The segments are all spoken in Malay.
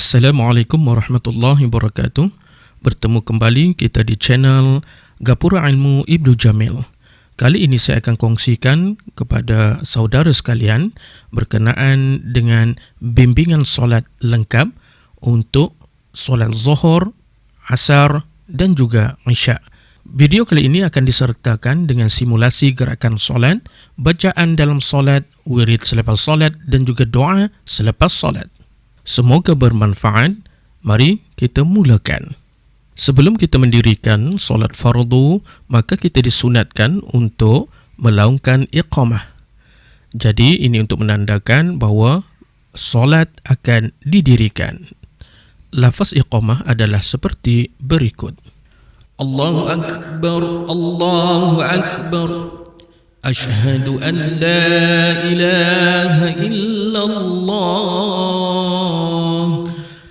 Assalamualaikum warahmatullahi wabarakatuh. Bertemu kembali kita di channel Gapura Ilmu Ibnu Jamil. Kali ini saya akan kongsikan kepada saudara sekalian berkenaan dengan bimbingan solat lengkap untuk solat zuhur, asar dan juga isya. Video kali ini akan disertakan dengan simulasi gerakan solat, bacaan dalam solat, wirid selepas solat dan juga doa selepas solat. Semoga bermanfaat. Mari kita mulakan. Sebelum kita mendirikan solat fardu, maka kita disunatkan untuk melaungkan iqamah. Jadi ini untuk menandakan bahawa solat akan didirikan. Lafaz iqamah adalah seperti berikut. Allahu Akbar, Allahu Akbar. Ashhadu an la ilaha illallah.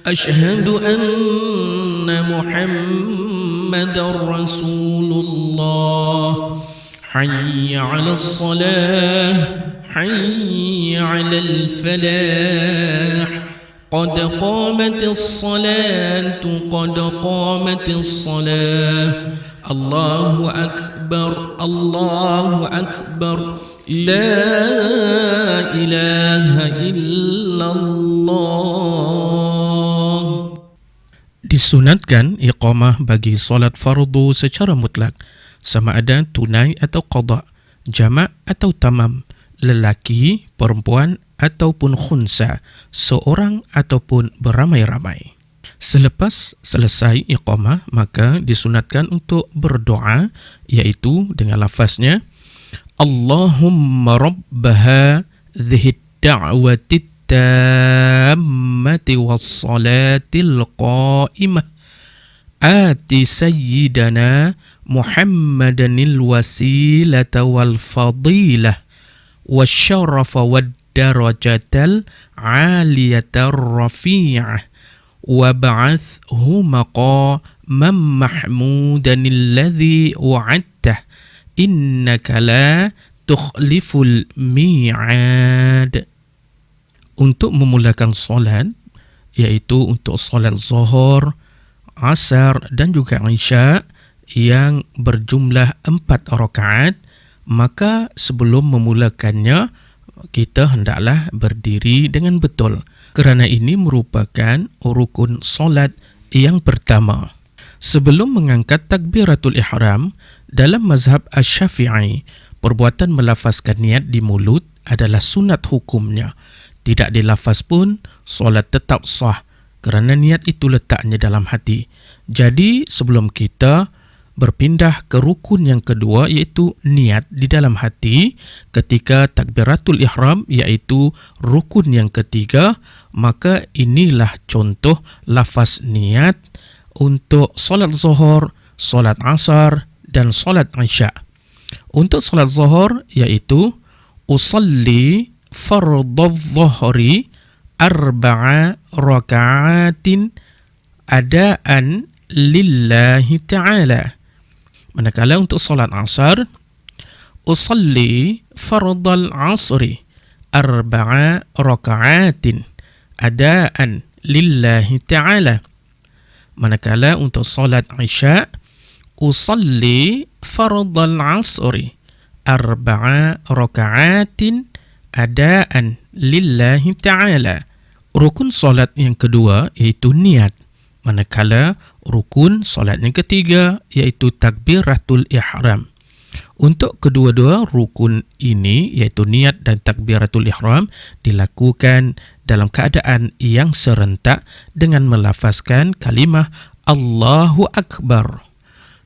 Ashhadu anna Muhammadar Rasulullah. Hayya 'alal salah, hayya 'alal falah. قد قامت الصلاة قد قامت الصلاة الله أكبر الله أكبر لا إله إلا الله. Disunatkan iqamah bagi solat fardu secara mutlak, sama ada tunai atau qada, jamak atau tamam, lelaki, perempuan ataupun khunsa, seorang ataupun beramai-ramai. Selepas selesai iqamah, maka disunatkan untuk berdoa, iaitu dengan lafaznya Allahumma rabbaha dhihid da'watit tammati wassalatil qa'imah ati sayyidana Muhammadanil wasilata wal fadilah wasyarafa wad darajatal aliyatar rafi'ah wa ba'athhu maqaman mahmudan alladhi wa'adtah innaka la tukhliful mi'ad. Untuk memulakan solat, yaitu untuk solat zuhur, asar dan juga isya yang berjumlah 4 rakaat, maka sebelum memulakannya kita hendaklah berdiri dengan betul, kerana ini merupakan rukun solat yang pertama. Sebelum mengangkat takbiratul ihram, dalam mazhab Asy-Syafi'i, perbuatan melafazkan niat di mulut adalah sunat hukumnya. Tidak dilafaz pun, solat tetap sah, kerana niat itu letaknya dalam hati. Jadi sebelum kita berpindah ke rukun yang kedua, iaitu niat di dalam hati ketika takbiratul ihram, iaitu rukun yang ketiga, maka inilah contoh lafaz niat untuk solat zuhur, solat asar dan solat isya. Untuk solat zuhur, iaitu usalli fardadh dhuhri arba'a raka'atin adaan lillahi ta'ala. Manakala untuk solat asar, usalli fardal asri arba'a raka'atin adaan lillahi ta'ala. Manakala untuk solat isya, usalli fardal asri arba'a raka'atin adaan lillahi ta'ala. Rukun solat yang kedua iaitu niat. Manakala rukun solat yang ketiga iaitu takbiratul ihram. Untuk kedua-dua rukun ini, iaitu niat dan takbiratul ihram, dilakukan dalam keadaan yang serentak dengan melafazkan kalimah Allahu Akbar.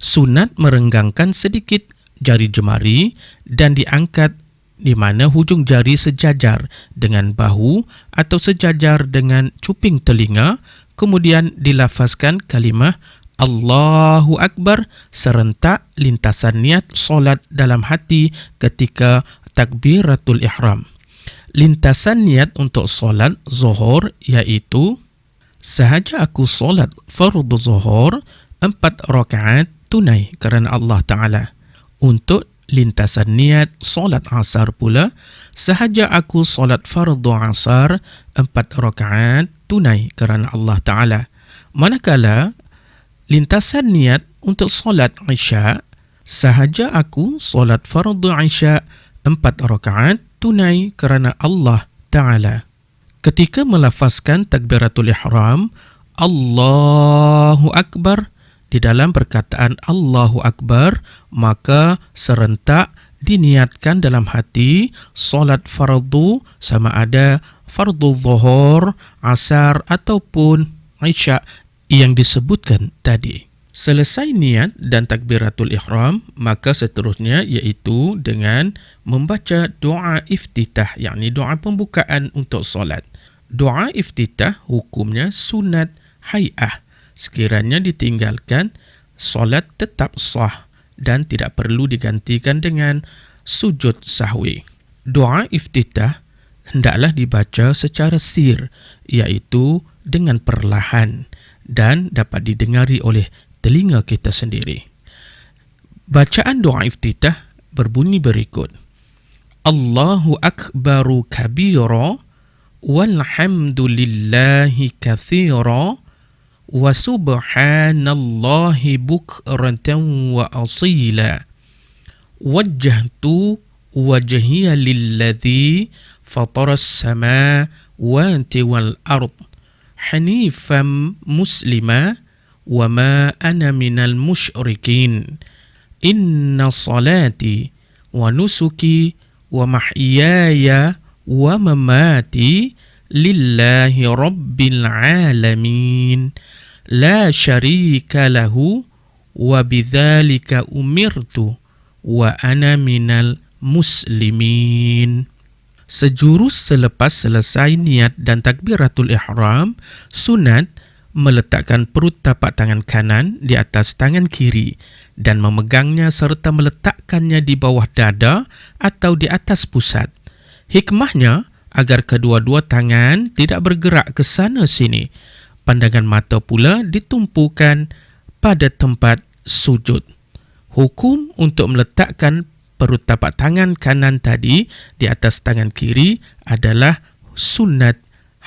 Sunat merenggangkan sedikit jari jemari dan diangkat di mana hujung jari sejajar dengan bahu atau sejajar dengan cuping telinga. Kemudian dilafazkan kalimah Allahu Akbar serentak lintasan niat solat dalam hati ketika takbiratul ihram. Lintasan niat untuk solat zuhur iaitu sahaja aku solat fardu zuhur 4 rakaat tunai kerana Allah Ta'ala. Untuk lintasan niat solat asar pula, sahaja aku solat fardu asar 4 rakaat tunai kerana Allah Ta'ala. Manakala lintasan niat untuk solat Isya, sahaja aku solat fardu Isya 4 rakaat tunai kerana Allah Ta'ala. Ketika melafazkan takbiratul ihram, Allahu Akbar, di dalam perkataan Allahu Akbar, maka serentak diniatkan dalam hati solat fardu, sama ada fardu zuhur, asar ataupun Isya yang disebutkan tadi. Selesai niat dan takbiratul ihram, maka seterusnya iaitu dengan membaca doa iftitah, yakni doa pembukaan untuk solat. Doa iftitah hukumnya sunat hay'ah. Sekiranya ditinggalkan, solat tetap sah dan tidak perlu digantikan dengan sujud sahwi. Doa iftitah hendaklah dibaca secara sir, iaitu dengan perlahan dan dapat didengari oleh telinga kita sendiri. Bacaan doa iftitah berbunyi berikut: Allahu akbaru kabira walhamdulillahi kathira wa subhanallahi bukratan wa asila wajjahtu wajhiya lilladhi fataras samawati wal ard hanifan muslima wa ma ana minal musyrikin inna salati wa nusuki wa mahyaya wa mamati lillahi rabbil alamin la syarika lahu wa bidzalika umirtu wa ana minal muslimin. Sejurus selepas selesai niat dan takbiratul ihram, sunat meletakkan perut tapak tangan kanan di atas tangan kiri dan memegangnya serta meletakkannya di bawah dada atau di atas pusat. Hikmahnya agar kedua-dua tangan tidak bergerak ke sana sini. Pandangan mata pula ditumpukan pada tempat sujud. Hukum untuk meletakkan perut tapak tangan kanan tadi di atas tangan kiri adalah sunat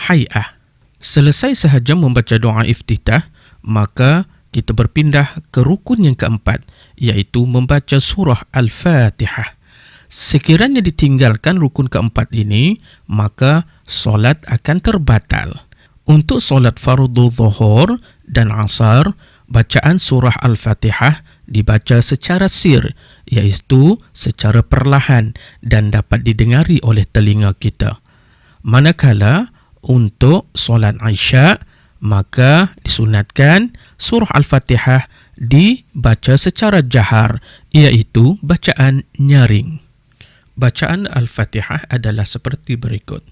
hay'ah. Selesai sahaja membaca doa iftitah, maka kita berpindah ke rukun yang keempat, iaitu membaca surah Al-Fatihah. Sekiranya ditinggalkan rukun keempat ini, maka solat akan terbatal. Untuk solat fardu zuhur dan asar, bacaan surah Al-Fatihah dibaca secara sir, iaitu secara perlahan dan dapat didengari oleh telinga kita. Manakala untuk solat Isya, maka disunatkan surah Al-Fatihah dibaca secara jahar, iaitu bacaan nyaring. Bacaan Al-Fatihah adalah seperti berikut.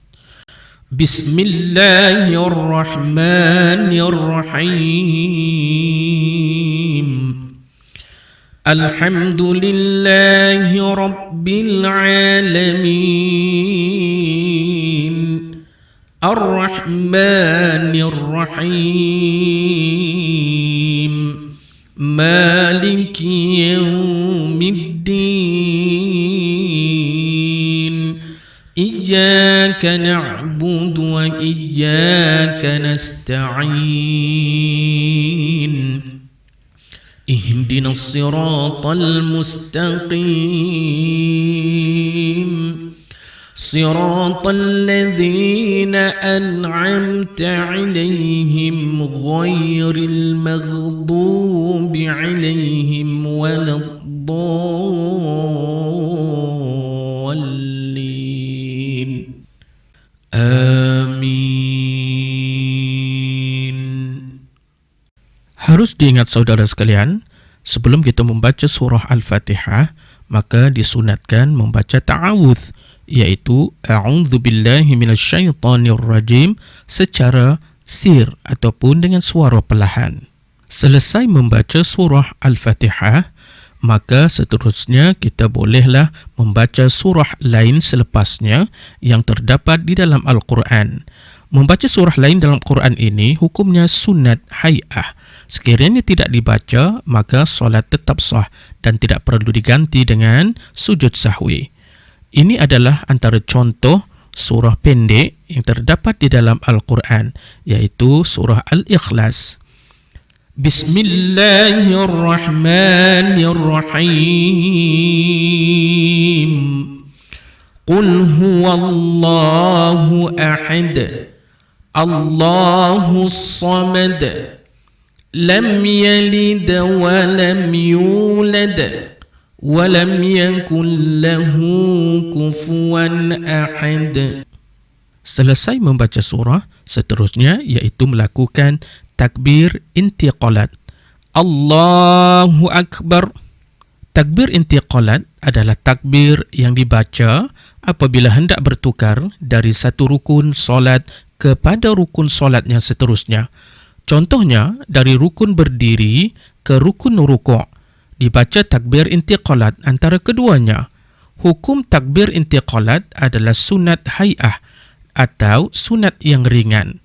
Bismillahirrahmanirrahim. Alhamdulillahi rabbil alamin. Ar-Rahmanir-Rahim. Maliki yawmiddin. Iyyaka na'budu wa iyyaka nasta'in. Ihdinas siratal mustaqim. صراط الذين أنعمت عليهم غير المغضوب عليهم ولا الضالين آمين. Harus diingat saudara sekalian, sebelum kita membaca surah Al-Fatihah, maka disunatkan membaca ta'awudz, iaitu a'udzubillahi minasyaitonirrajim secara sir ataupun dengan suara perlahan. Selesai membaca surah Al-Fatihah, maka seterusnya kita bolehlah membaca surah lain selepasnya yang terdapat di dalam Al-Quran. Membaca surah lain dalam Quran ini hukumnya sunat hay'ah. Sekiranya tidak dibaca, maka solat tetap sah dan tidak perlu diganti dengan sujud sahwi. Ini adalah antara contoh surah pendek yang terdapat di dalam Al-Quran, iaitu surah Al-Ikhlas. Bismillahirrahmanirrahim. Qul huwallahu ahad, Allahus samad, lam yalid wa lam yulad, wa lam yakul lahu kufuwan ahad. Selesai membaca surah, seterusnya iaitu melakukan takbir intiqalat. Allahu Akbar. Takbir intiqalat adalah takbir yang dibaca apabila hendak bertukar dari satu rukun solat kepada rukun solat yang seterusnya. Contohnya, dari rukun berdiri ke rukun rukuk, dibaca takbir intiqalat antara keduanya. Hukum takbir intiqalat adalah sunat hay'ah atau sunat yang ringan.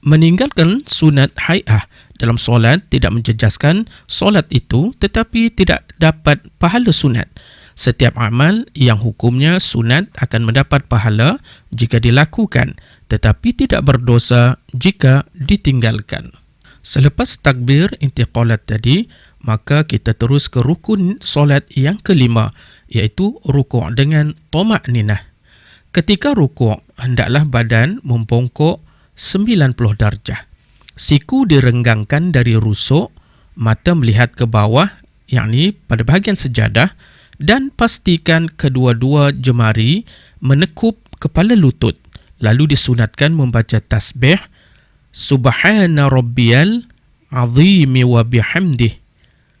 Meninggalkan sunat hay'ah dalam solat tidak menjejaskan solat itu, tetapi tidak dapat pahala sunat. Setiap amal yang hukumnya sunat akan mendapat pahala jika dilakukan, tetapi tidak berdosa jika ditinggalkan. Selepas takbir intiqalat tadi, maka kita terus ke rukun solat yang kelima, iaitu rukuk dengan toma'ninah. Ketika rukuk, hendaklah badan membongkok 90 darjah. Siku direnggangkan dari rusuk, mata melihat ke bawah, yakni pada bahagian sejadah, dan pastikan kedua-dua jemari menekup kepala lutut. Lalu disunatkan membaca tasbih Subhana Rabbiyal Azimi wa bihamdih,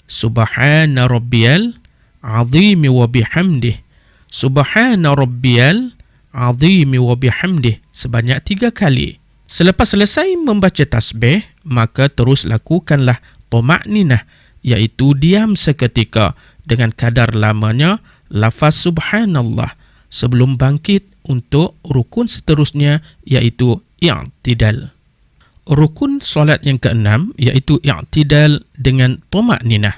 Subhana Rabbiyal Azimi wa bihamdih, Subhana Rabbiyal Azimi wa bihamdih sebanyak 3 kali. Selepas selesai membaca tasbih, maka terus lakukanlah toma'ninah, iaitu diam seketika dengan kadar lamanya lafaz subhanallah sebelum bangkit untuk rukun seterusnya, iaitu i'tidal. Rukun solat yang keenam iaitu i'tidal dengan toma'ninah.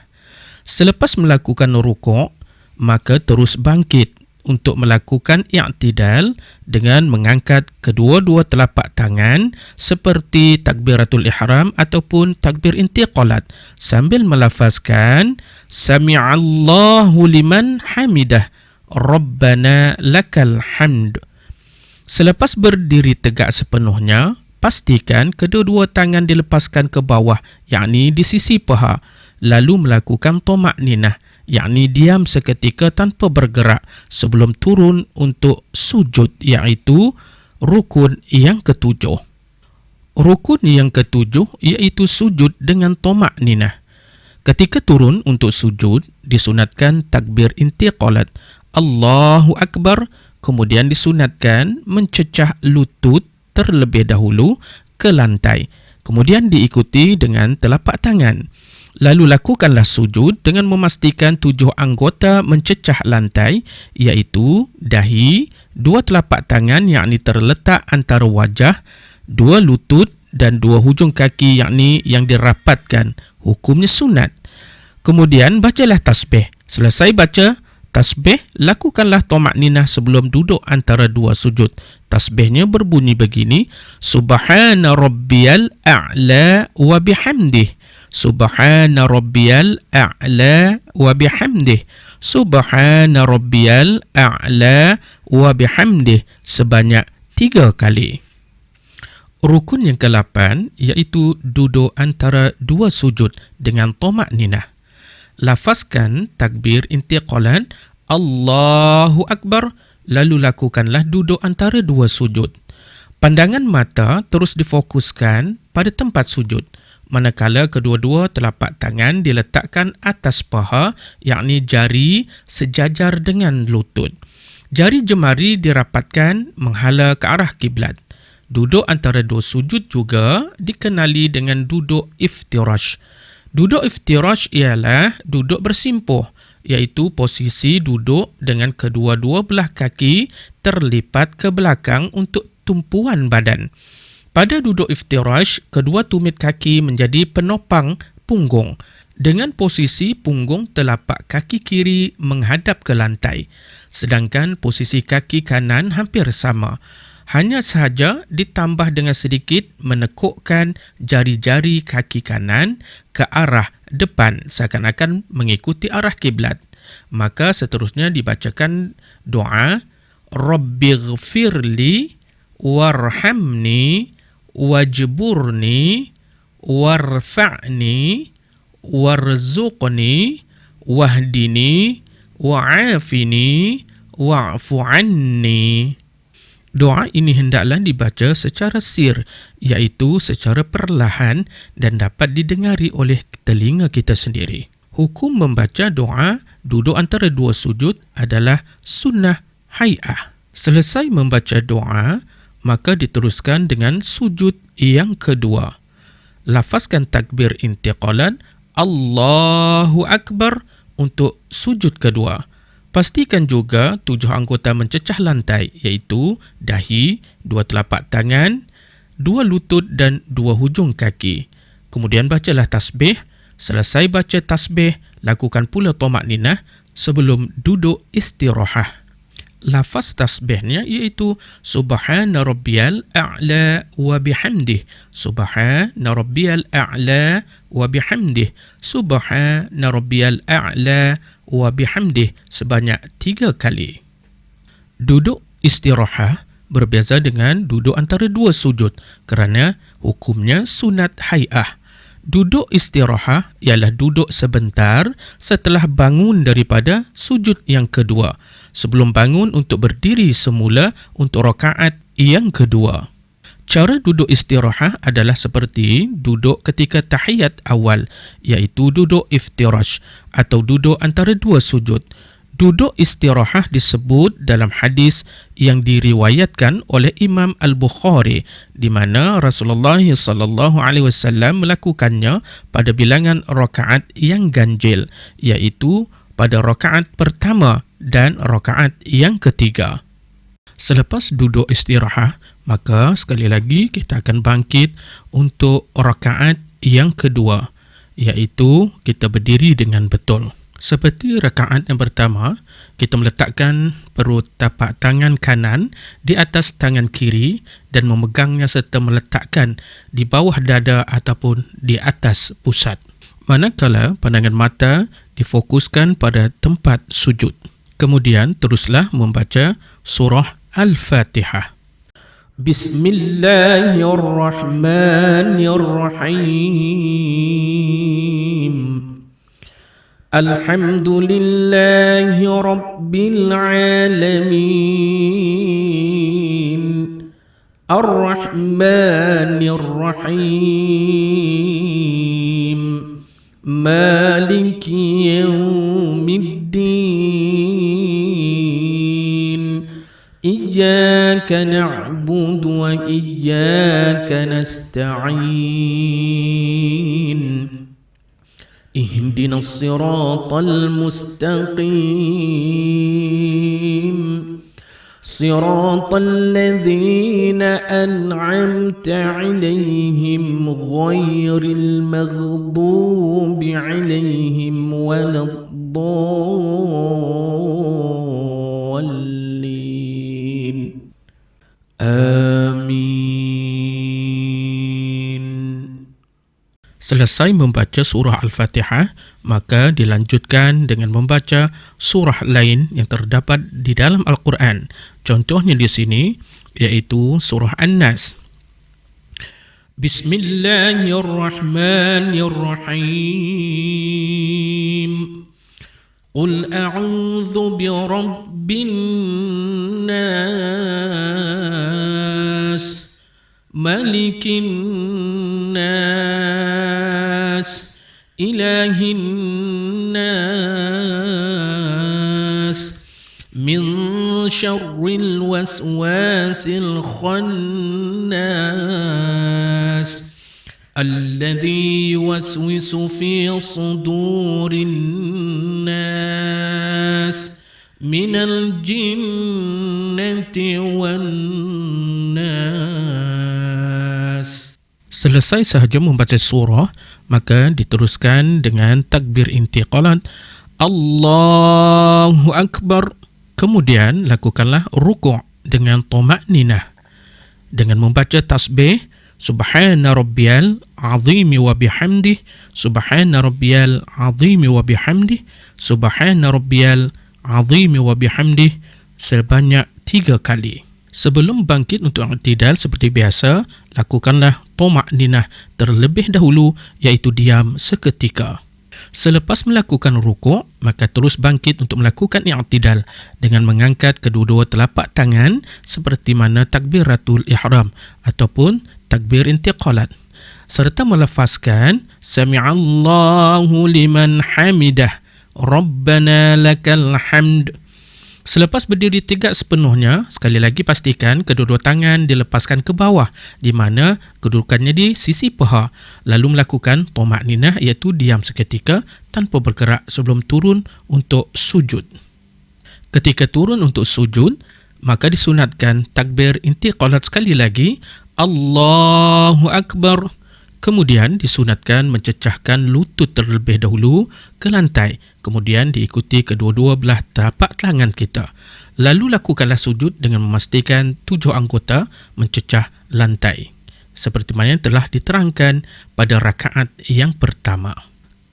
Selepas melakukan rukuk, maka terus bangkit untuk melakukan i'tidal dengan mengangkat kedua-dua telapak tangan seperti takbiratul ihram ataupun takbir intiqalat sambil melafazkan Sami'allahu liman hamidah, Rabbana lakal hamd. Selepas berdiri tegak sepenuhnya, pastikan kedua-dua tangan dilepaskan ke bawah, yakni di sisi paha, lalu melakukan toma'ninah, yakni diam seketika tanpa bergerak sebelum turun untuk sujud, iaitu rukun yang ketujuh. Rukun yang ketujuh iaitu sujud dengan toma'ninah. Ketika turun untuk sujud, disunatkan takbir intiqalat Allahu Akbar, kemudian disunatkan mencecah lutut terlebih dahulu ke lantai, kemudian diikuti dengan telapak tangan. Lalu lakukanlah sujud dengan memastikan 7 anggota mencecah lantai, iaitu dahi, 2 telapak tangan yakni terletak antara wajah, 2 lutut dan 2 hujung kaki yakni yang dirapatkan. Hukumnya sunat. Kemudian bacalah tasbih. Selesai baca tasbih, lakukanlah toma'ninah sebelum duduk antara 2 sujud. Tasbihnya berbunyi begini, Subhana Rabbiyal A'la wa bihamdih, Subhana Rabbiyal A'la wa bihamdih, Subhana Rabbiyal A'la wa bihamdih sebanyak 3 kali. Rukun yang ke-8 iaitu duduk antara 2 sujud dengan toma'ninah. Lafazkan takbir intiqalat Allahu Akbar, lalu lakukanlah duduk antara 2 sujud. Pandangan mata terus difokuskan pada tempat sujud, manakala kedua-dua telapak tangan diletakkan atas paha, yakni jari sejajar dengan lutut. Jari jemari dirapatkan menghala ke arah kiblat. Duduk antara 2 sujud juga dikenali dengan duduk iftirash. Duduk iftirash ialah duduk bersimpuh, iaitu posisi duduk dengan kedua-dua belah kaki terlipat ke belakang untuk tumpuan badan. Pada duduk iftirash, kedua tumit kaki menjadi penopang punggung dengan posisi punggung telapak kaki kiri menghadap ke lantai, sedangkan posisi kaki kanan hampir sama. Hanya sahaja ditambah dengan sedikit menekukkan jari-jari kaki kanan ke arah depan seakan-akan mengikuti arah kiblat. Maka seterusnya dibacakan doa Rabbighfirli warhamni wajburni warfa'ni warzuqni wahdini wa'afini wa'fu anni. Doa ini hendaklah dibaca secara sir, iaitu secara perlahan dan dapat didengari oleh telinga kita sendiri. Hukum membaca doa duduk antara dua sujud adalah sunnah hay'ah. Selesai membaca doa, maka diteruskan dengan sujud yang kedua. Lafazkan takbir intiqalan Allahu Akbar untuk sujud kedua. Pastikan juga 7 anggota mencecah lantai, iaitu dahi, 2 telapak tangan, 2 lutut dan 2 hujung kaki. Kemudian bacalah tasbih. Selesai baca tasbih, lakukan pula tamakninah sebelum duduk istirahah. Lafaz tasbihnya iaitu Subhana Rabbiyal A'la wa bihamdih, Subhana Rabbiyal A'la wa bihamdih, Subhana Rabbiyal A'la wa bihamdih sebanyak 3 kali. Duduk istirahah berbeza dengan duduk antara dua sujud kerana hukumnya sunat hay'ah. Duduk istirahah ialah duduk sebentar setelah bangun daripada sujud yang kedua, sebelum bangun untuk berdiri semula untuk rakaat yang kedua. Cara duduk istirahah adalah seperti duduk ketika tahiyat awal, iaitu duduk iftirash atau duduk antara dua sujud. Duduk istirahah disebut dalam hadis yang diriwayatkan oleh Imam Al-Bukhari di mana Rasulullah SAW melakukannya pada bilangan rakaat yang ganjil, iaitu pada rakaat pertama dan rakaat yang ketiga. Selepas duduk istirahah, maka sekali lagi kita akan bangkit untuk rakaat yang kedua, iaitu kita berdiri dengan betul. Seperti rakaat yang pertama, kita meletakkan perut tapak tangan kanan di atas tangan kiri dan memegangnya serta meletakkan di bawah dada ataupun di atas pusat. Manakala pandangan mata difokuskan pada tempat sujud. Kemudian teruslah membaca surah Al-Fatihah. Bismillahirrahmanirrahim. Alhamdulillahi Rabbil Alamin. Ar-Rahmanir Rahim. Maliki Yawmiddin. Iyyaka na'budu wa iyyaka nasta'in. اهدنا الصراط المستقيم صراط الذين أنعمت عليهم غير المغضوب عليهم ولا الضالين آمين. Selesai membaca surah Al-Fatihah, maka dilanjutkan dengan membaca surah lain yang terdapat di dalam Al-Quran. Contohnya di sini, iaitu surah An-Nas. Bismillahirrahmanirrahim. Qul a'udzu birabbin nas, malikin nas, ilahin nas, min syarril waswasil khannas, alladhi yuwaswisu fi sudurin nas, minal jinnati wan nas. Selesai sahaja membaca surah, maka diteruskan dengan takbir intiqalat Allahu Akbar. Kemudian lakukanlah rukuk dengan tamakninah. dengan membaca tasbih Subhana rabbiyal azim wa bihamdih, Subhana rabbiyal azim wa bihamdih, Subhana rabbiyal azim wa bihamdih sebanyak 3 kali. Sebelum bangkit untuk i'tidal seperti biasa, lakukanlah tuma'ninah terlebih dahulu, iaitu diam seketika. Selepas melakukan rukuk, maka terus bangkit untuk melakukan i'tidal dengan mengangkat kedua-dua telapak tangan seperti mana takbiratul ihram ataupun takbir intiqalat, serta melafazkan Sami'allahu liman hamidah, Rabbana lakal hamd. Selepas berdiri tegak sepenuhnya, sekali lagi pastikan kedua-dua tangan dilepaskan ke bawah di mana kedudukannya di sisi paha, lalu melakukan tuma'ninah iaitu diam seketika tanpa bergerak sebelum turun untuk sujud. Ketika turun untuk sujud, maka disunatkan takbir intiqalat sekali lagi, Allahu Akbar. Kemudian disunatkan mencecahkan lutut terlebih dahulu ke lantai, kemudian diikuti kedua-dua belah telapak tangan kita. Lalu lakukanlah sujud dengan memastikan 7 anggota mencecah lantai, seperti mana yang telah diterangkan pada rakaat yang pertama.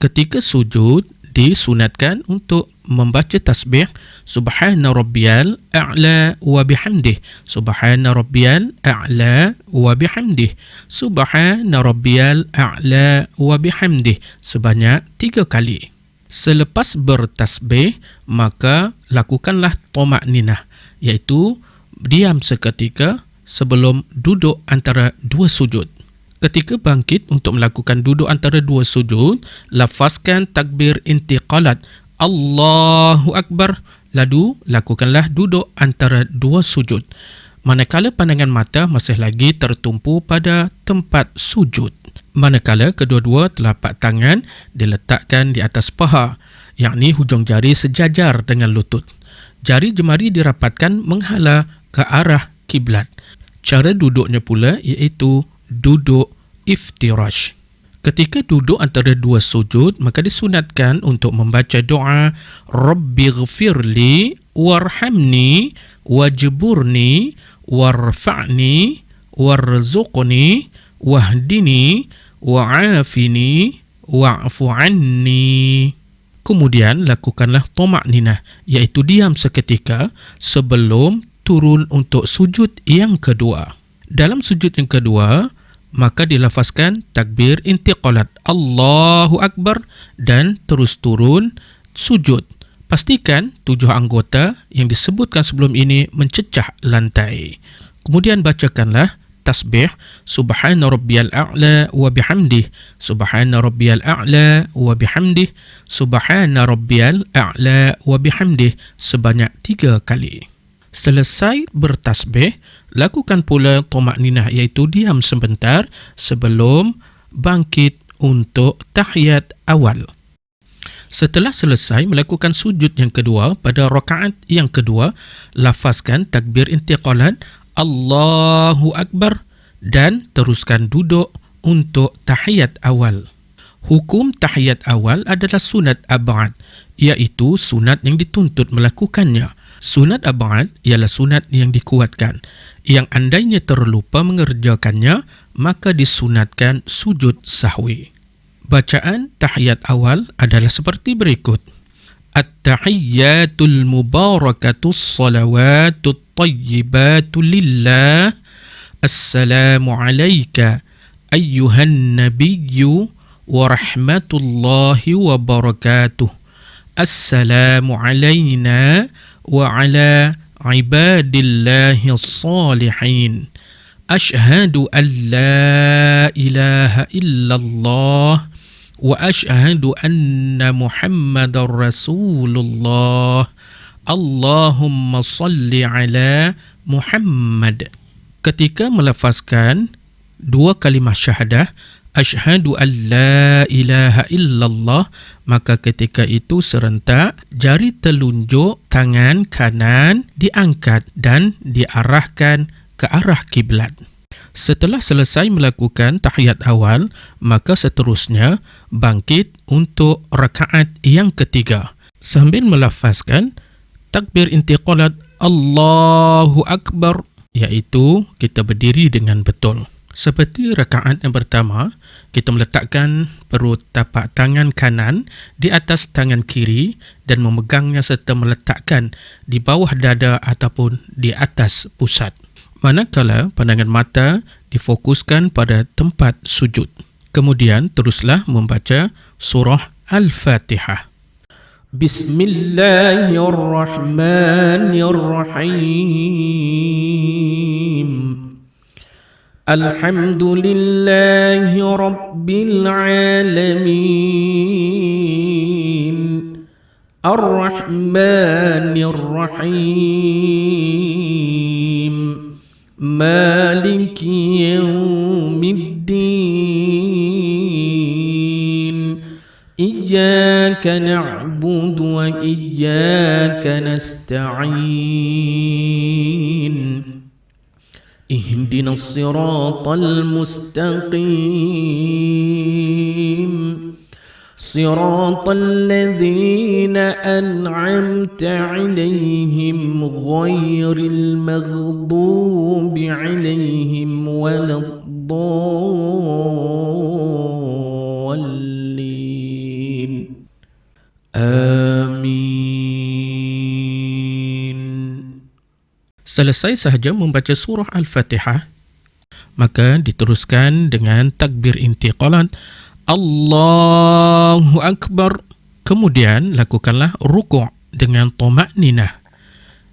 Ketika sujud, disunatkan untuk membaca tasbih Subhana rabbiyal a'la wa bihamdih, Subhana rabbiyal a'la wa bihamdih, Subhana rabbiyal a'la wa bihamdih sebanyak 3 kali. Selepas bertasbih, maka lakukanlah tuma'ninah, iaitu diam seketika sebelum duduk antara 2 sujud. Ketika bangkit untuk melakukan duduk antara 2 sujud, lafazkan takbir intiqalat Allahu Akbar, lalu lakukanlah duduk antara 2 sujud manakala pandangan mata masih lagi tertumpu pada tempat sujud, manakala kedua-dua telapak tangan diletakkan di atas paha, yakni hujung jari sejajar dengan lutut. Jari jemari dirapatkan menghala ke arah kiblat. Cara duduknya pula iaitu duduk iftirash. Ketika duduk antara 2 sujud, maka disunatkan untuk membaca doa Rabbighfirli warhamni wajburni warfa'ni warzuqni wahdini wa'afini wa'fu anni. Kemudian lakukanlah tuma'ninah, iaitu diam seketika sebelum turun untuk sujud yang kedua. Dalam sujud yang kedua, maka dilafazkan takbir intiqalat Allahu Akbar dan terus turun sujud. Pastikan 7 anggota yang disebutkan sebelum ini mencecah lantai. Kemudian bacakanlah tasbih Subhana rabbiyal a'la wa bihamdih, Subhana rabbiyal a'la wa bihamdih, Subhana rabbiyal a'la wa bihamdih sebanyak 3 kali. Selesai bertasbih, lakukan pula tuma'ninah, iaitu diam sebentar sebelum bangkit untuk tahiyat awal. Setelah selesai melakukan sujud yang kedua pada rakaat yang kedua, lafazkan takbir intiqalat Allahu Akbar dan teruskan duduk untuk tahiyat awal. Hukum tahiyat awal adalah sunat ab'ad, iaitu sunat yang dituntut melakukannya. Sunat ab'ad ialah sunat yang dikuatkan. Yang andainya terlupa mengerjakannya, maka disunatkan sujud sahwi. Bacaan tahiyat awal adalah seperti berikut. At-tahiyyatul mubarakatus salawatut tayyibatu lillah. Assalamu alayka ayyuhan nabiyyu wa rahmatullahi wa barakatuh. Assalamu alayna wa ala ibadillahi as-salihin. Ashhadu an la ilaha illallah wa ashhadu anna Muhammadar Rasulullah. Allahumma salli ala Muhammad. Ketika melafazkan 2 kalimah syahadah Ashhadu an la ilaha illallah, maka ketika itu serentak jari telunjuk tangan kanan diangkat dan diarahkan ke arah kiblat. Setelah selesai melakukan tahiyat awal, maka seterusnya bangkit untuk rakaat yang ketiga sambil melafazkan takbir intiqalat Allahu Akbar, iaitu kita berdiri dengan betul. Seperti rakaat yang pertama, kita meletakkan perut tapak tangan kanan di atas tangan kiri dan memegangnya serta meletakkan di bawah dada ataupun di atas pusat. Manakala pandangan mata difokuskan pada tempat sujud. Kemudian teruslah membaca surah Al-Fatihah. Bismillahirrahmanirrahim. Alhamdulillahi Rabbil Alamin. Ar-Rahmanir Rahim. Maliki Yawmiddin. Iyyaka na'budu wa iyyaka nasta'in. اهدنا الصراط المستقيم صراط الذين أنعمت عليهم غير المغضوب عليهم ولا الضالين آمين. Selesai sahaja membaca surah Al-Fatihah, maka diteruskan dengan takbir intiqalat Allahu Akbar. Kemudian lakukanlah rukuk dengan tuma'ninah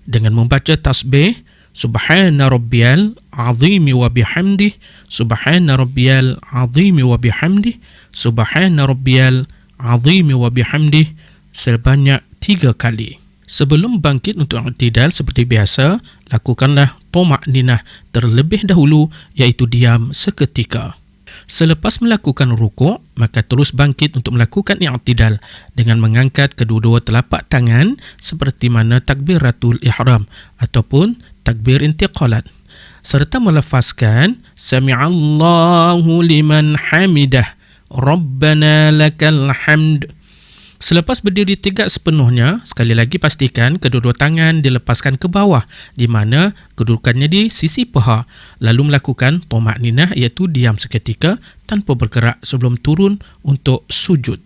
dengan membaca tasbih Subhana Rabbiyal Azimi wa bihamdih, Subhana Rabbiyal Azimi wa bihamdih, Subhana Rabbiyal Azimi wa bihamdih sebanyak 3 kali. Sebelum bangkit untuk i'tidal seperti biasa, lakukanlah tuma'ninah terlebih dahulu, iaitu diam seketika. Selepas melakukan rukuk, maka terus bangkit untuk melakukan i'tidal dengan mengangkat kedua-dua telapak tangan seperti mana takbiratul ihram ataupun takbir intiqalat, serta melafazkan Sami'allahu liman hamidah, Rabbana lakal hamd. Selepas berdiri tegak sepenuhnya, sekali lagi pastikan kedua-dua tangan dilepaskan ke bawah di mana kedudukannya di sisi paha, lalu melakukan tuma'ninah iaitu diam seketika tanpa bergerak sebelum turun untuk sujud.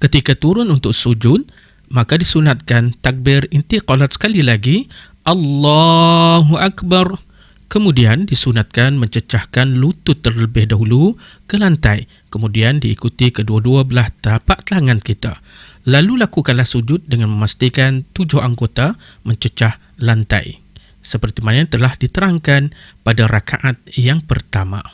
Ketika turun untuk sujud, maka disunatkan takbir intiqalat sekali lagi Allahu Akbar. Kemudian disunatkan mencecahkan lutut terlebih dahulu ke lantai, kemudian diikuti kedua-dua belah tapak tangan kita. Lalu lakukanlah sujud dengan memastikan 7 anggota mencecah lantai, seperti mana yang telah diterangkan pada rakaat yang pertama.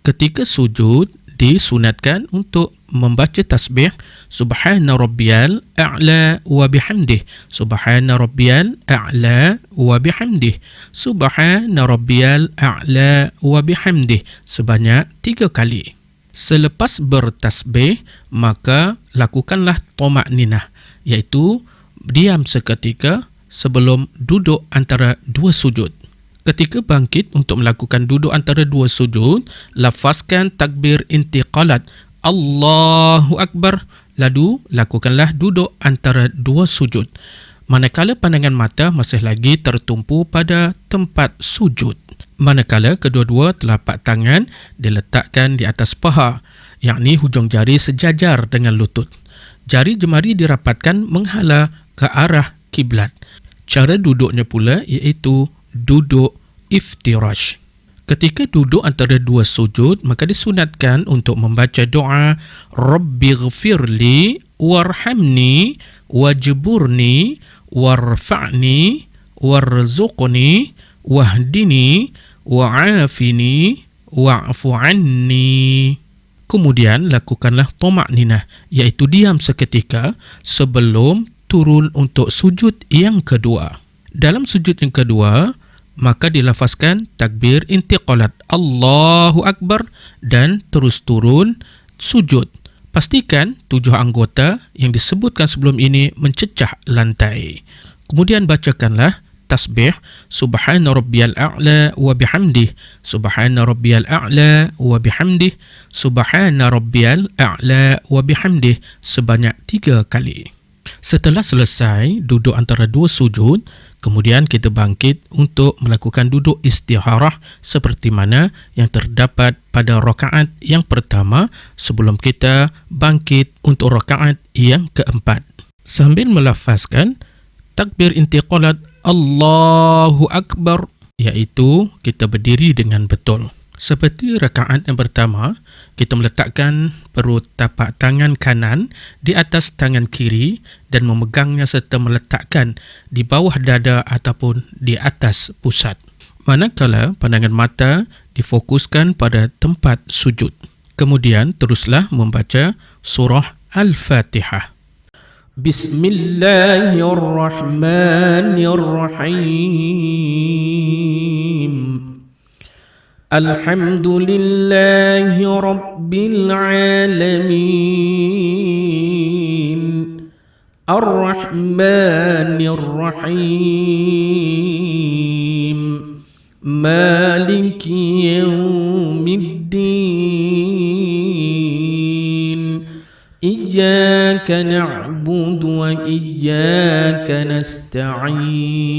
Ketika sujud, disunatkan untuk membaca tasbih Subhana Rabbiyal A'la wa bihamdih, Subhana Rabbiyal A'la wa bihamdih, Subhana Rabbiyal A'la wa bihamdih sebanyak 3 kali. Selepas bertasbih, maka lakukanlah tuma'ninah, iaitu diam seketika sebelum duduk antara 2 sujud. Ketika bangkit untuk melakukan duduk antara 2 sujud, lafazkan takbir intiqalat Allahu Akbar, lalu lakukanlah duduk antara 2 sujud, manakala pandangan mata masih lagi tertumpu pada tempat sujud. Manakala kedua-dua telapak tangan diletakkan di atas paha, yakni hujung jari sejajar dengan lutut. Jari jemari dirapatkan menghala ke arah kiblat. Cara duduknya pula iaitu duduk iftirash. Ketika duduk antara 2 sujud, maka disunatkan untuk membaca doa Rabbighfirli warhamni wajburni warfa'ni warzuqni wahdini wa'afini wa'fu anni. Kemudian lakukanlah tuma'ninah, iaitu diam seketika sebelum turun untuk sujud yang kedua. Dalam sujud yang kedua, maka dilafazkan takbir intiqalat Allahu Akbar dan terus turun sujud. Pastikan 7 anggota yang disebutkan sebelum ini mencecah lantai. Kemudian bacakanlah tasbih Subhana Rabbiyal A'la wa bihamdih, Subhana Rabbiyal A'la wa bihamdih, Subhana Rabbiyal A'la wa bihamdih sebanyak 3 kali. Setelah selesai duduk antara dua sujud, kemudian kita bangkit untuk melakukan duduk istikharah seperti mana yang terdapat pada rakaat yang pertama sebelum kita bangkit untuk rakaat yang keempat. Sambil melafazkan takbir intiqalat Allahu Akbar, iaitu kita berdiri dengan betul. Seperti rakaat yang pertama, kita meletakkan perut tapak tangan kanan di atas tangan kiri dan memegangnya serta meletakkan di bawah dada ataupun di atas pusat. Manakala pandangan mata difokuskan pada tempat sujud. Kemudian teruslah membaca surah Al-Fatihah. Bismillahirrahmanirrahim. Alhamdulillahi Rabbil Alamin. Ar-Rahmanir Rahim. Maliki Yawmiddin. Iyyaka na'budu wa iyyaka nasta'in.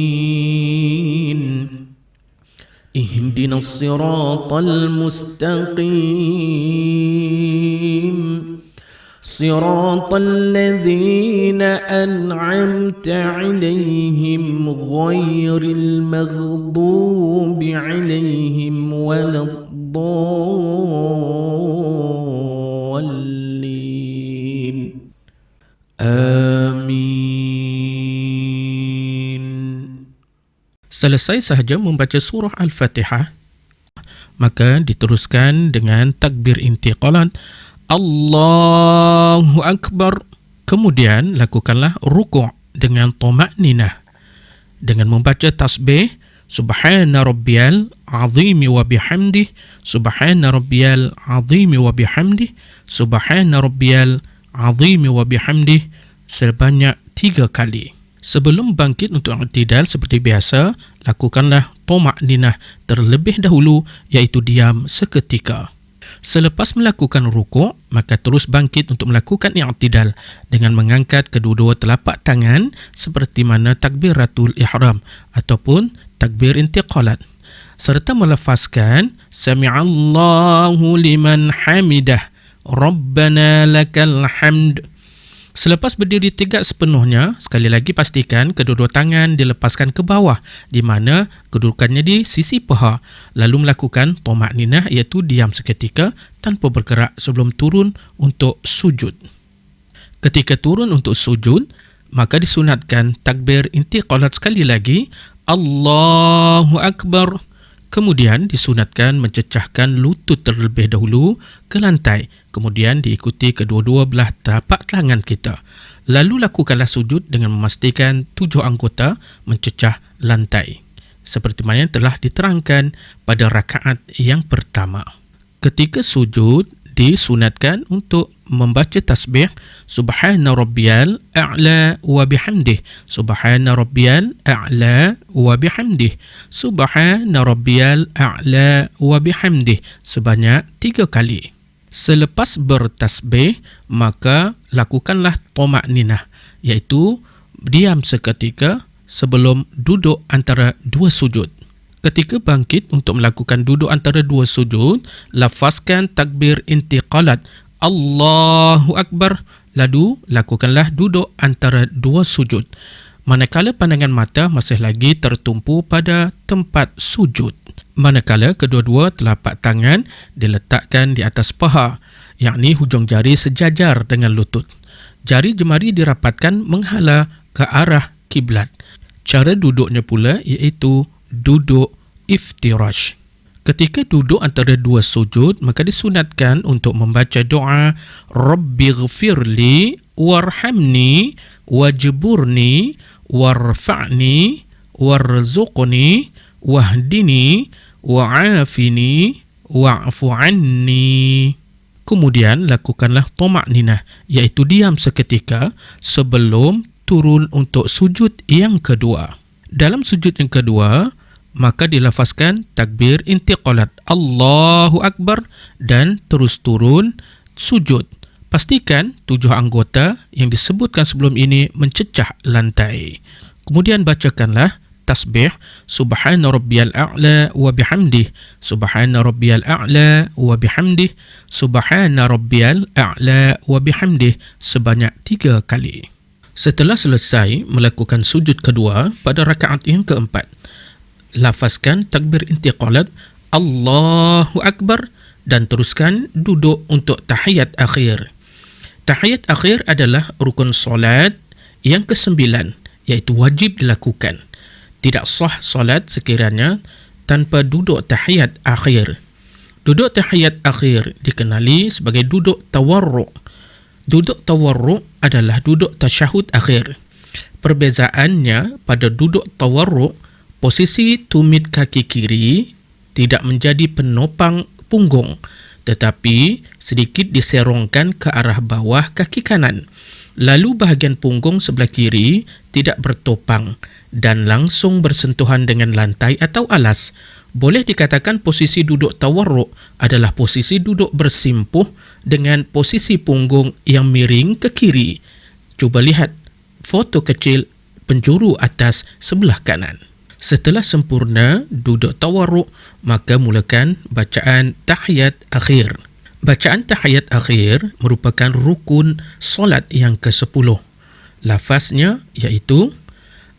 اهدنا الصراط المستقيم صراط الذين أنعمت عليهم غير المغضوب عليهم ولا الضالين آمين. Selesai sahaja membaca surah Al-Fatihah, maka diteruskan dengan takbir intiqalat Allahu Akbar. Kemudian lakukanlah ruku' dengan tuma'ninah dengan membaca tasbih Subhana Rabbiyal Azimi wa bihamdih, Subhana Rabbiyal Azimi wa bihamdih, Subhana Rabbiyal Azimi wa bihamdih sebanyak 3 kali. Sebelum bangkit untuk i'tidal seperti biasa, lakukanlah tuma'ninah terlebih dahulu, iaitu diam seketika. Selepas melakukan rukuk, maka terus bangkit untuk melakukan i'tidal dengan mengangkat kedua-dua telapak tangan seperti mana takbiratul ihram ataupun takbir intiqalat, serta melafazkan Sami'allahu liman hamidah, Rabbana lakal hamd. Selepas berdiri tegak sepenuhnya, sekali lagi pastikan kedua-dua tangan dilepaskan ke bawah di mana kedudukannya di sisi paha, lalu melakukan tuma'ninah iaitu diam seketika tanpa bergerak sebelum turun untuk sujud. Ketika turun untuk sujud, maka disunatkan takbir intiqalat sekali lagi Allahu Akbar. Kemudian disunatkan mencecahkan lutut terlebih dahulu ke lantai, kemudian diikuti kedua-dua belah tapak tangan kita. Lalu lakukanlah sujud dengan memastikan 7 anggota mencecah lantai, seperti mana yang telah diterangkan pada rakaat yang pertama. Ketika sujud, disunatkan untuk membaca tasbih Subhana Rabbiyal A'la wa bihamdih, Subhana Rabbiyal A'la wa bihamdih, Subhana Rabbiyal A'la wa bihamdih sebanyak 3 kali. Selepas bertasbih, maka lakukanlah tuma'ninah, iaitu diam seketika sebelum duduk antara 2 sujud. Ketika bangkit untuk melakukan duduk antara 2 sujud, lafazkan takbir intiqalat Allahu Akbar, lalu lakukanlah duduk antara 2 sujud manakala pandangan mata masih lagi tertumpu pada tempat sujud. Manakala kedua-dua telapak tangan diletakkan di atas paha, yakni hujung jari sejajar dengan lutut. Jari jemari dirapatkan menghala ke arah kiblat. Cara duduknya pula iaitu duduk iftirash. Ketika duduk antara 2 sujud, maka disunatkan untuk membaca doa Rabbighfirli warhamni wajburni warfa'ni warzuqni wahdini wa'afini wa'fu anni. Kemudian lakukanlah tuma'ninah, iaitu diam seketika sebelum turun untuk sujud yang kedua. Dalam sujud yang kedua, maka dilafazkan takbir intiqalat Allahu Akbar dan terus turun sujud. Pastikan 7 anggota yang disebutkan sebelum ini mencecah lantai. Kemudian bacakanlah tasbih subhana rabbiyal a'la wa bihamdih, subhana rabbiyal a'la wa bihamdih, subhana rabbiyal a'la wa bihamdih sebanyak 3 kali. Setelah selesai melakukan sujud kedua pada rakaat yang keempat, lafazkan takbir intiqalat Allahu Akbar dan teruskan duduk untuk tahiyat akhir. Tahiyat akhir adalah rukun solat yang ke-9, iaitu wajib dilakukan. Tidak sah solat sekiranya tanpa duduk tahiyat akhir. Duduk tahiyat akhir dikenali sebagai duduk tawarruk. Duduk tawarruk adalah duduk tasyahud akhir. Perbezaannya pada duduk tawarruk, posisi tumit kaki kiri tidak menjadi penopang punggung, tetapi sedikit diserongkan ke arah bawah kaki kanan. Lalu bahagian punggung sebelah kiri tidak bertopang dan langsung bersentuhan dengan lantai atau alas. Boleh dikatakan posisi duduk tawarruk adalah posisi duduk bersimpuh dengan posisi punggung yang miring ke kiri. Cuba lihat foto kecil penjuru atas sebelah kanan. Setelah sempurna duduk tawarruk, maka mulakan bacaan tahiyat akhir. Bacaan tahiyat akhir merupakan rukun solat yang ke-10. Lafaznya iaitu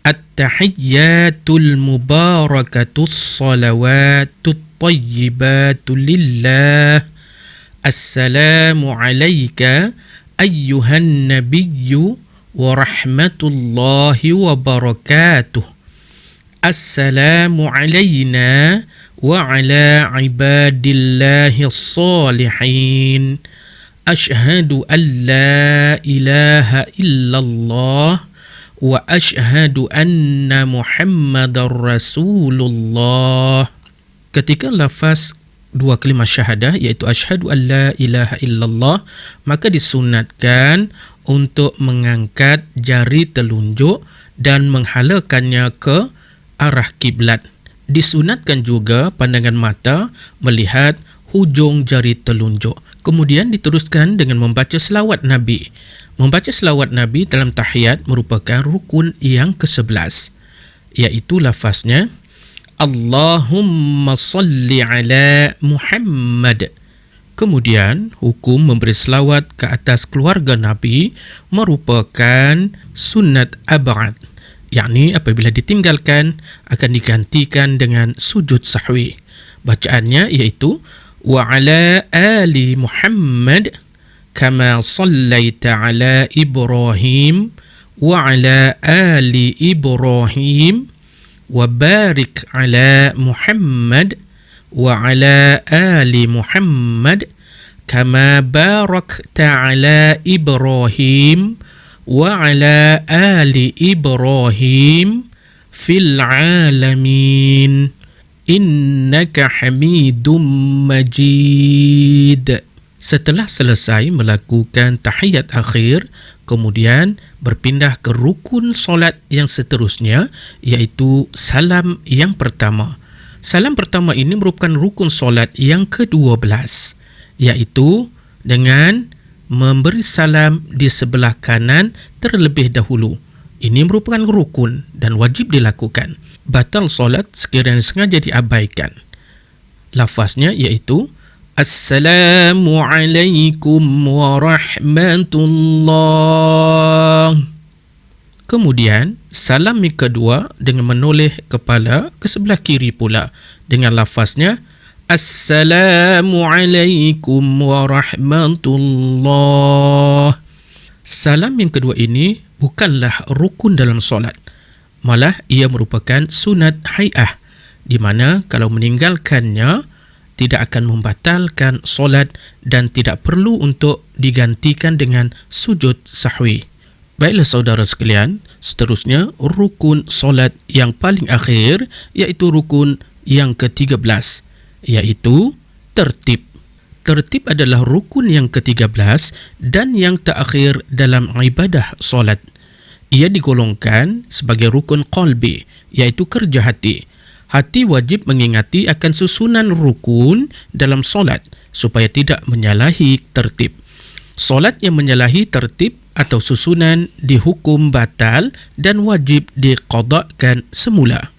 At-tahiyyatul mubarakatus salawatut tayyibatul lillah. Assalamu alayka ayyuhan nabiyyu wa rahmatullahi wa barakatuh. Assalamu alayna wa ala ibadillahi as-salihin. Ashhadu an la ilaha illallah wa ashhadu anna Muhammadar Rasulullah. Ketika lafaz 2 kalimah syahadah iaitu asyhadu an la ilaha illallah, maka disunatkan untuk mengangkat jari telunjuk dan menghalakannya ke arah kiblat. Disunatkan juga pandangan mata melihat hujung jari telunjuk. Kemudian diteruskan dengan membaca selawat Nabi. Membaca selawat Nabi dalam tahiyat merupakan rukun yang ke-11, iaitu lafaznya Allahumma salli ala Muhammad. Kemudian hukum memberi selawat ke atas keluarga Nabi merupakan sunnat ab'ad, yakni apabila ditinggalkan akan digantikan dengan sujud sahwi. Bacaannya iaitu wa ala ali Muhammad kama sallaita ala Ibrahim wa ala ali Ibrahim wa barik ala Muhammad wa ala ali Muhammad kama barakta ala Ibrahim wa ala ali Ibrahim fil alamin innaka Hamidum Majid. Setelah selesai melakukan tahiyat akhir, kemudian berpindah ke rukun solat yang seterusnya, iaitu salam yang pertama. Salam pertama ini merupakan rukun solat yang ke-12, iaitu dengan memberi salam di sebelah kanan terlebih dahulu. Ini merupakan rukun dan wajib dilakukan. Batal solat sekiranya sengaja diabaikan. Lafaznya iaitu Assalamualaikum warahmatullah. Kemudian salam yang kedua dengan menoleh kepala ke sebelah kiri pula dengan lafaznya Assalamualaikum warahmatullah. Salam yang kedua ini bukanlah rukun dalam solat, malah ia merupakan sunat hay'ah, di mana kalau meninggalkannya tidak akan membatalkan solat dan tidak perlu untuk digantikan dengan sujud sahwi. Baiklah saudara sekalian, seterusnya rukun solat yang paling akhir iaitu rukun yang ke-13, iaitu tertib. Tertib adalah rukun yang ke-13 dan yang terakhir dalam ibadah solat. Ia digolongkan sebagai rukun qalbi, iaitu kerja hati. Hati wajib mengingati akan susunan rukun dalam solat supaya tidak menyalahi tertib. Solat yang menyalahi tertib atau susunan dihukum batal dan wajib diqadakkan semula.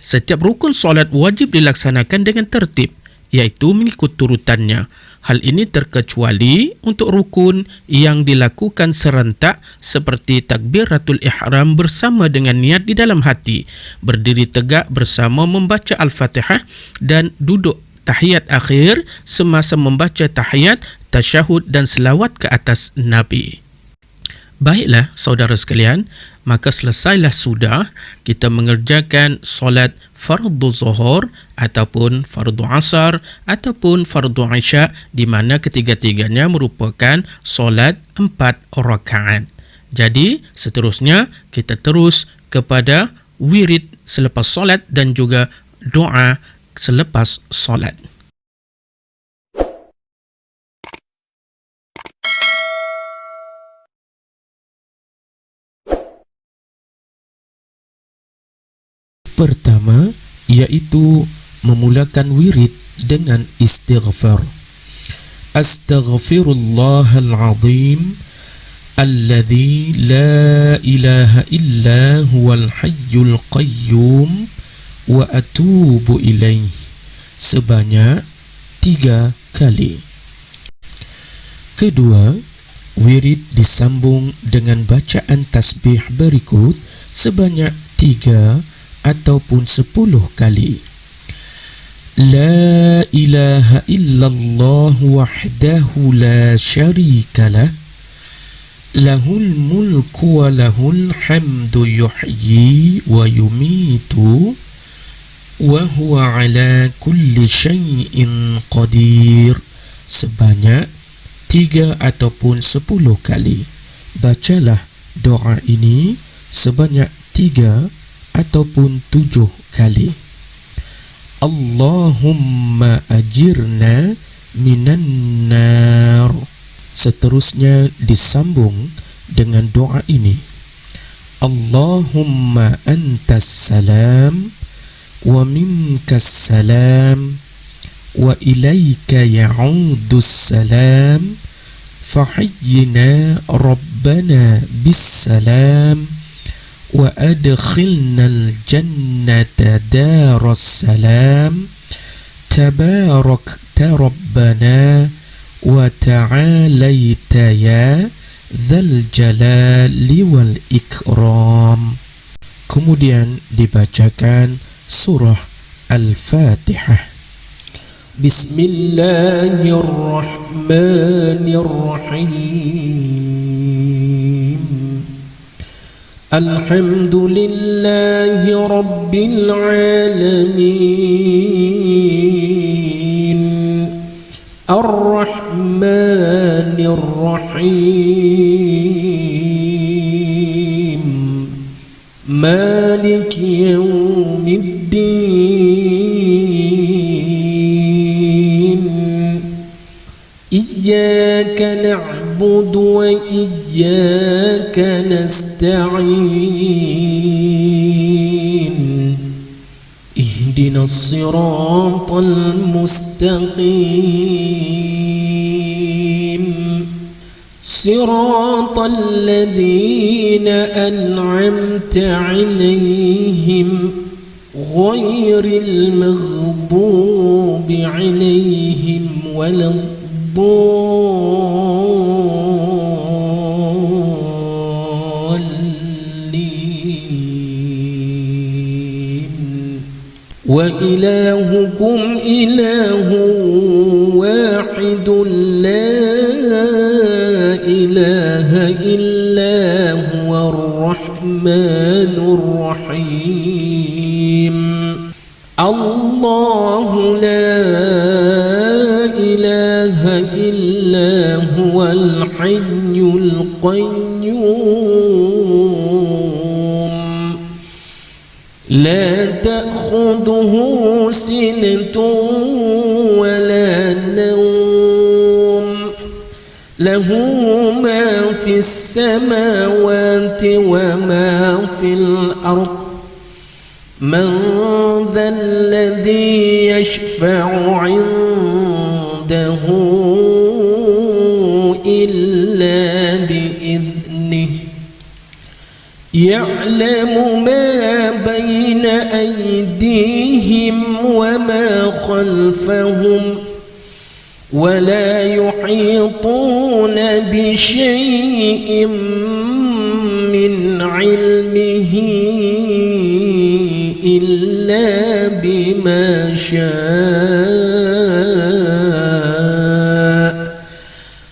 Setiap rukun solat wajib dilaksanakan dengan tertib, iaitu mengikut turutannya. Hal ini terkecuali untuk rukun yang dilakukan serentak seperti takbiratul ihram bersama dengan niat di dalam hati, berdiri tegak bersama membaca Al-Fatihah dan duduk tahiyat akhir semasa membaca tahiyat, tasyahud dan selawat ke atas Nabi. Baiklah saudara sekalian, maka selesailah sudah kita mengerjakan solat fardu zuhur ataupun fardu asar ataupun fardu isya, di mana ketiga-tiganya merupakan solat 4 rakaat. Jadi seterusnya kita terus kepada wirid selepas solat dan juga doa selepas solat. Pertama, yaitu memulakan wirid dengan istighfar. Astaghfirullahal azim alladzi la ilaha illa huwal hayyul qayyum wa atubu ilaih, sebanyak 3 kali. Kedua, wirid disambung dengan bacaan tasbih berikut sebanyak 3 ataupun 10 kali. La ilaha illallah wahdahu la syarikalah, lahul mulku wa lahul hamdu yuhyi wa yumitu wa huwa ala kulli syai'in qadir, sebanyak 3 ataupun 10 kali. Bacalah doa ini sebanyak 3 ataupun 7 kali. Allahumma ajirna minan nar. Seterusnya disambung dengan doa ini. Allahumma antas salam wa minkas salam wa ilaika ya'udus salam fahayyina rabbana bis salam wa adkhilnal jannata daras salam tabarakta rabbana wa ta'alaita ya dzal jalali wal ikram. Kemudian dibacakan surah Al-Fatihah. Bismillahirrahmanirrahim. Alhamdulillahi Rabbil Alamin, Ar-Rahmanir Rahim, Maliki Yawmiddin, Iyyaka na'budu wa iyyaka nasta'in, ihdinas siratal mustaqim, siratal ladzina an'amta 'alaihim ghairil maghdubi 'alaihim waladdallin. Wa ilahukum ilahun wahidun la ilaha illa huwa ar-rahmanur rahim. Allahu la ilaha illa huwal hayyul qayyum, la ta'khudhuhu sinatun wa la nawm, lahu ma fis samawati wa ma fil ard, man dhal ladhi yashfa'u 'indahu illa بإذنه يعلم ما بين أيديهم وما خلفهم ولا يحيطون بشيء من علمه إلا بما شاء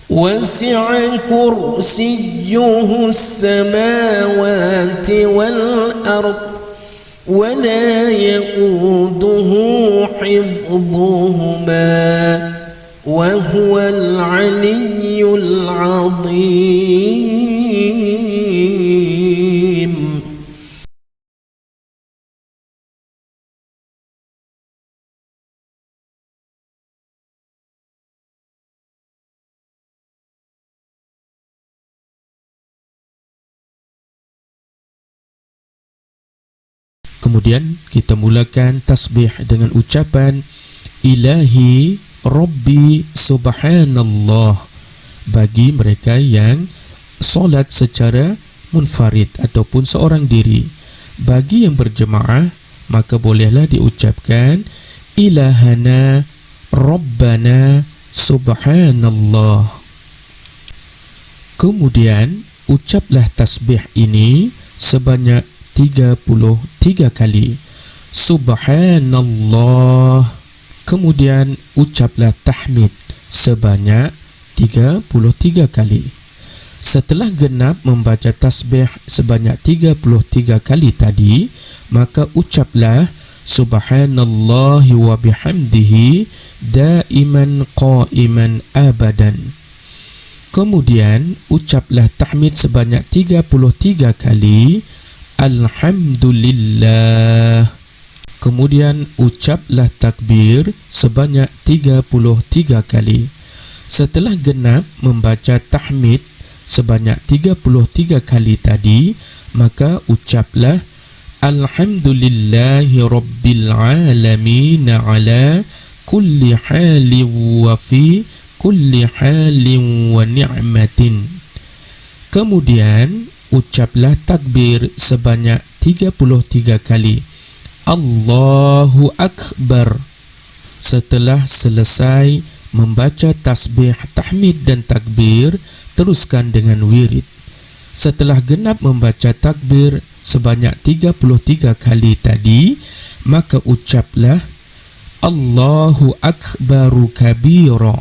وسع كرسيه السماوات والأرض ولا يؤوده حفظهما وهو العلي العظيم. Kemudian kita mulakan tasbih dengan ucapan Ilahi Rabbi Subhanallah bagi mereka yang solat secara munfarid ataupun seorang diri. Bagi yang berjemaah maka bolehlah diucapkan Ilahana Rabbana Subhanallah. Kemudian ucaplah tasbih ini sebanyak 33 kali. Subhanallah. Kemudian ucaplah tahmid sebanyak 33 kali. Setelah genap membaca tasbih sebanyak 33 kali tadi, maka ucaplah Subhanallahi wa bihamdihi daiman qaiman abadan. Kemudian ucaplah tahmid sebanyak 33 kali. Alhamdulillah. Kemudian ucaplah takbir sebanyak 33 kali. Setelah genap membaca tahmid sebanyak 33 kali tadi, maka ucaplah Alhamdulillahi Rabbil Alamin ala kulli halin wa fi kulli halin wa ni'matin. Kemudian ucaplah takbir sebanyak 33 kali. Allahu Akbar. Setelah selesai membaca tasbih, tahmid dan takbir, teruskan dengan wirid. Setelah genap membaca takbir sebanyak 33 kali tadi, maka ucaplah Allahu Akbaru kabira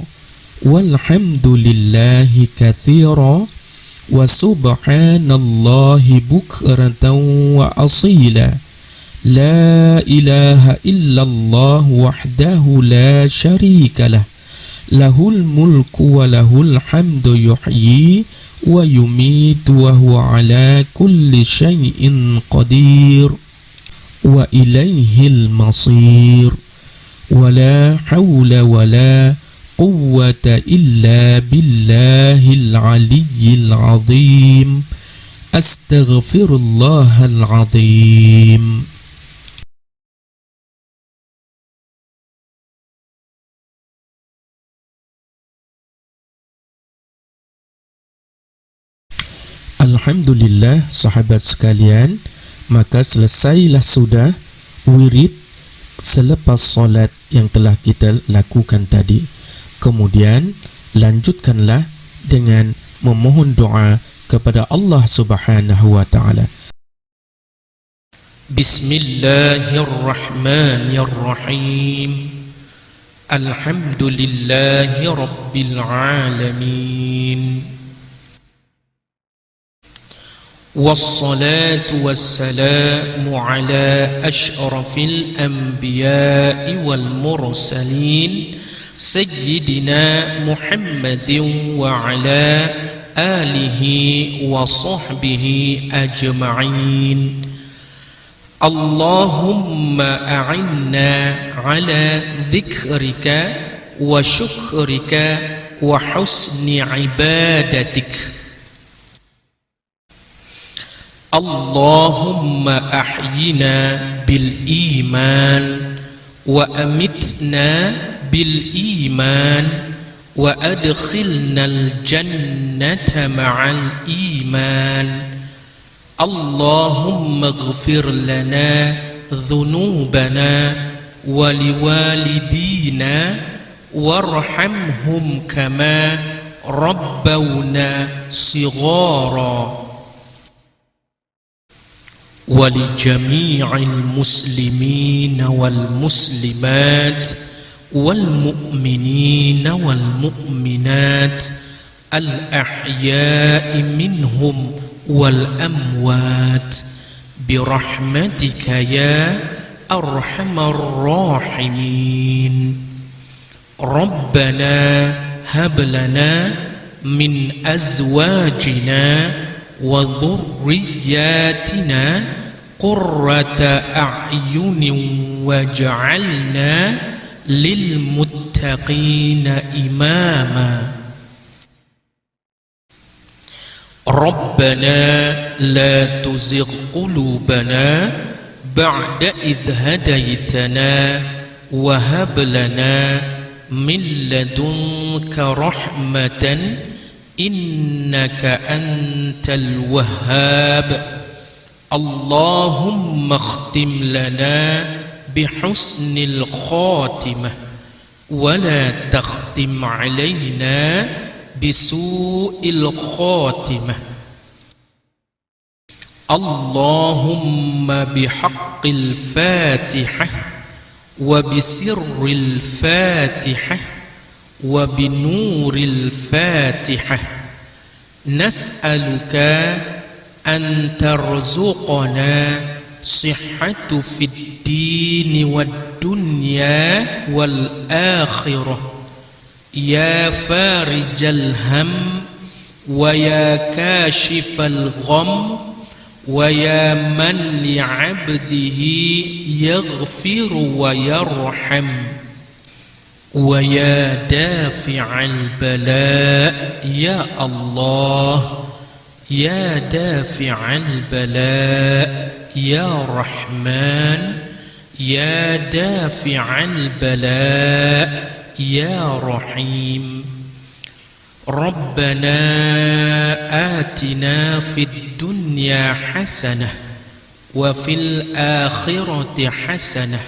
walhamdulillahi katsira wa subhanallahi bukratan wa asila la ilaha illallah wahdahu la syarika lah lahul mulku wa lahul hamdu yuhyi wa yumitu wa huwa ala kulli syai'in qadir wa ilaihil masir wa la hawla wa la quwwata illa billahil aliyyil azim. Astaghfirullahal azim. Alhamdulillah sahabat sekalian, maka selesailah sudah wirid selepas solat yang telah kita lakukan tadi. Kemudian lanjutkanlah dengan memohon doa kepada Allah Subhanahu wa taala. Bismillahirrahmanirrahim. Alhamdulillahi rabbil alamin. Wassalatu wassalamu ala ashrafil anbiya'i wal mursalin Sayyidina Muhammadin wa ala alihi wa sahbihi ajma'in. Allahumma a'inna ala dhikrika wa syukrika wa husni ibadatik. Allahumma ahyina bil iman wa amitna bil iman وأدخلنا الجنة مع الإيمان اللهم اغفر لنا ذنوبنا ولوالدينا وارحمهم كما ربونا صغارا ولجميع المسلمين والمسلمات والمؤمنين والمؤمنات الأحياء منهم والأموات برحمتك يا أرحم الراحمين ربنا هب لنا من أزواجنا وذرياتنا قرة أعين واجعلنا للمتقين إماما ربنا لا تزغ قلوبنا بعد إذ هديتنا وهب لنا من لدنك رحمة إنك أنت الوهاب اللهم اختم لنا بحسن الخاتمة ولا تختم علينا بسوء الخاتمة اللهم بحق الفاتحة وبسر الفاتحة وبنور الفاتحة نسألك أن ترزقنا صحة في الدين والدنيا والآخرة يا فارج الهم ويا كاشف الغم ويا من لعبده يغفر ويرحم ويا دافع البلاء يا الله يا دافع البلاء يا رحمن يا دافع البلاء يا رحيم ربنا آتنا في الدنيا حسنة وفي الآخرة حسنة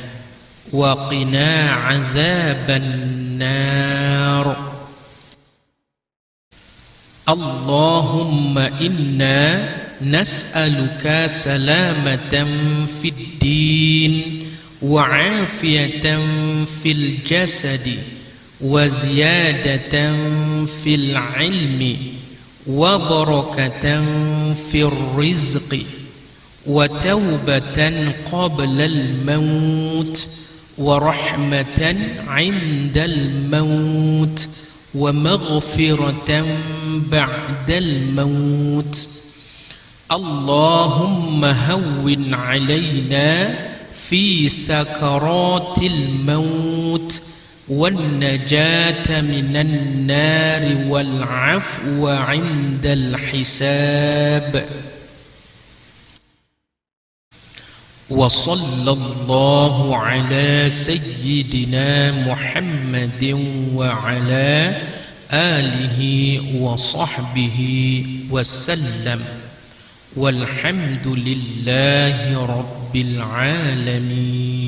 وقنا عذاب النار اللهم إنا نسألك سلامة في الدين وعافية في الجسد وزيادة في العلم وبركة في الرزق وتوبة قبل الموت ورحمة عند الموت ومغفرة بعد الموت اللهم هون علينا في سكرات الموت والنجاة من النار والعفو عند الحساب وصلى الله على سيدنا محمد وعلى آله وصحبه وسلم والحمد لله رب العالمين.